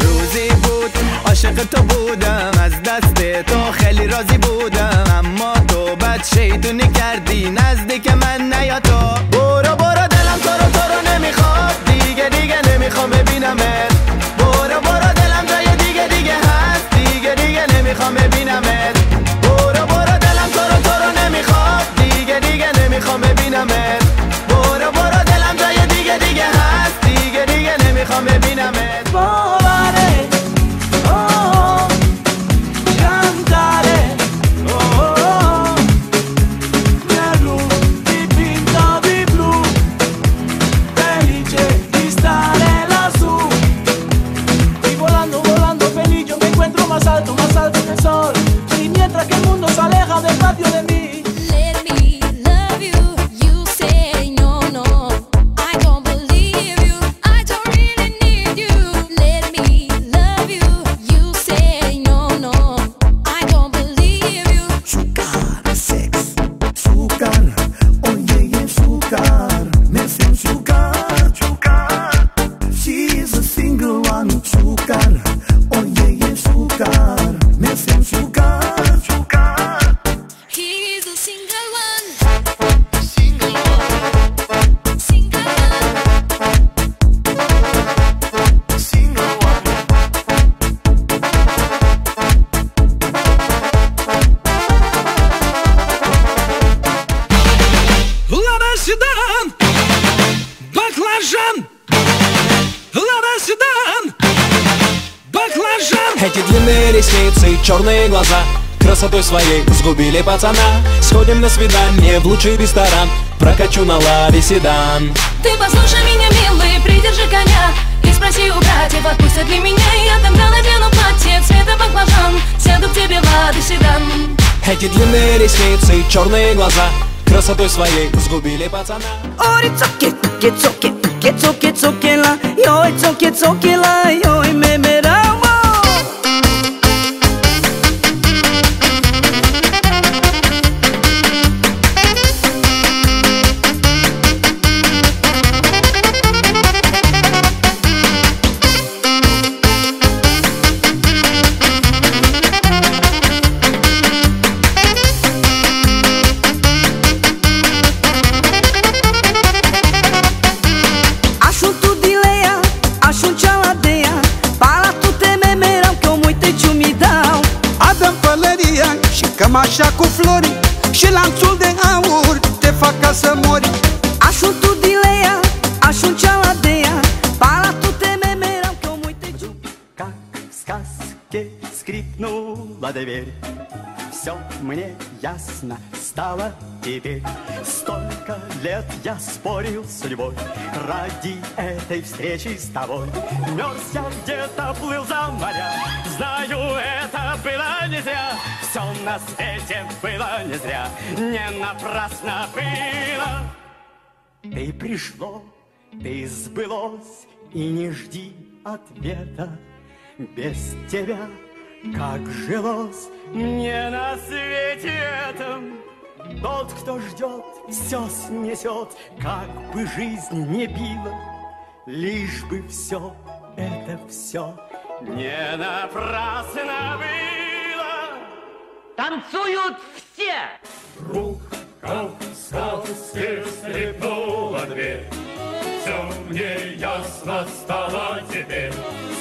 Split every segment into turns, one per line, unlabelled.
روزی بود عاشق تو بودم، از دست تو خیلی راضی بودم، اما تو بد شیطونی کردی نزدیک من نیا تو. برو برو دلم تو رو نمیخواد، دیگه نمیخوام ببینمت. برو برو دلم جای دیگه هست، دیگه نمیخوام ببینمت. برو برو دلم تو رو نمیخواد، دیگه نمیخوام ببینمت. برو برو دلم جای دیگه هست، دیگه نمیخوام ببینمت.
Más alto que el sol, y mientras que el mundo se aleja del patio de mí.
Let me love you, you say no, no. I don't believe you, I don't really need you. Let me love you, you say no, no. I don't believe you.
Sugar, sex, sugar, oye sugar, me sent sugar, sugar. She is a single one, sugar, oye sugar, me sent sugar, sugar.
He's a single one,
Single one,
single one.
single one.
Лада седан, баклажан. Лада седан, баклажан.
Эти длинные ресницы, черные глаза красотой своей сгубили пацана. Сходим на свидание в лучший ресторан, прокачу на Ладе седан.
Ты послушай меня, милый, придержи коня и спроси у братьев, отпустят ли меня. Я тогда надену платье цвета баклажан, сяду к тебе в Лада седан.
Эти длинные ресницы, черные глаза красотой своей сгубили пацана.
Ori tsoke la, yo tsoke la, yo me meramo.
Cămașa cu flori și lanțul de aur te fac ca să mori.
Așun tu dilea, așun cealadea, palatul te memeram că uite ciu.
Как в сказке скрипнула дверь, все мне ясно стало теперь. Столько лет я спорил с судьбой ради этой встречи с тобой. Мерз я где-то, плыл за моря, знаю, это было не зря. Все на свете было не зря, не напрасно было. Ты пришло, ты сбылось, и не жди ответа. Без тебя как жилось мне на свете этом. Тот, кто ждет, все снесет, как бы жизнь не била, лишь бы все это все не напрасно было.
Танцуют все!
Рука в сказке скрипнула дверь, все мне ясно стало теперь.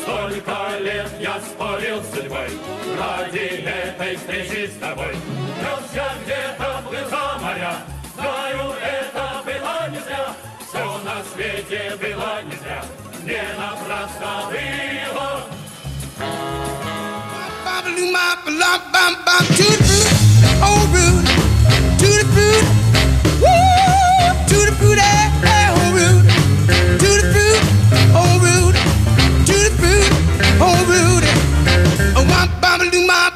Столько лет я спорил с судьбой ради этой встречи с тобой. Мерз я где-то, плыл за моря, знаю, это было не зря. Все на свете было не зря, не напрасно было.
To the fruit, oh rude, to the fruit, woo, to the fruit, oh rude, to the fruit, oh rude, to the fruit, oh rude. Oh, bum do my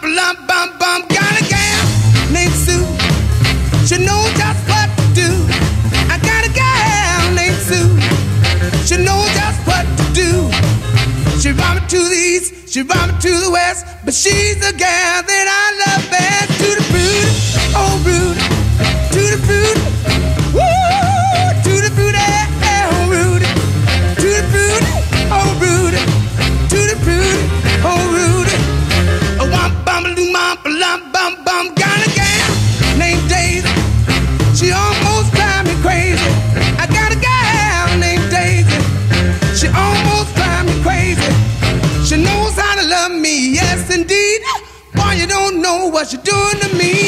bum bum, got a gal named Sue. She knows just what to do. I got a gal named Sue. She knows just what to do. She brought me to the east, she brought me to the west, but she's the gal that I love best. To the fruit, oh rude, to the fruit, woo, to the fruit, oh rude, to the fruit, know what you're doing to me.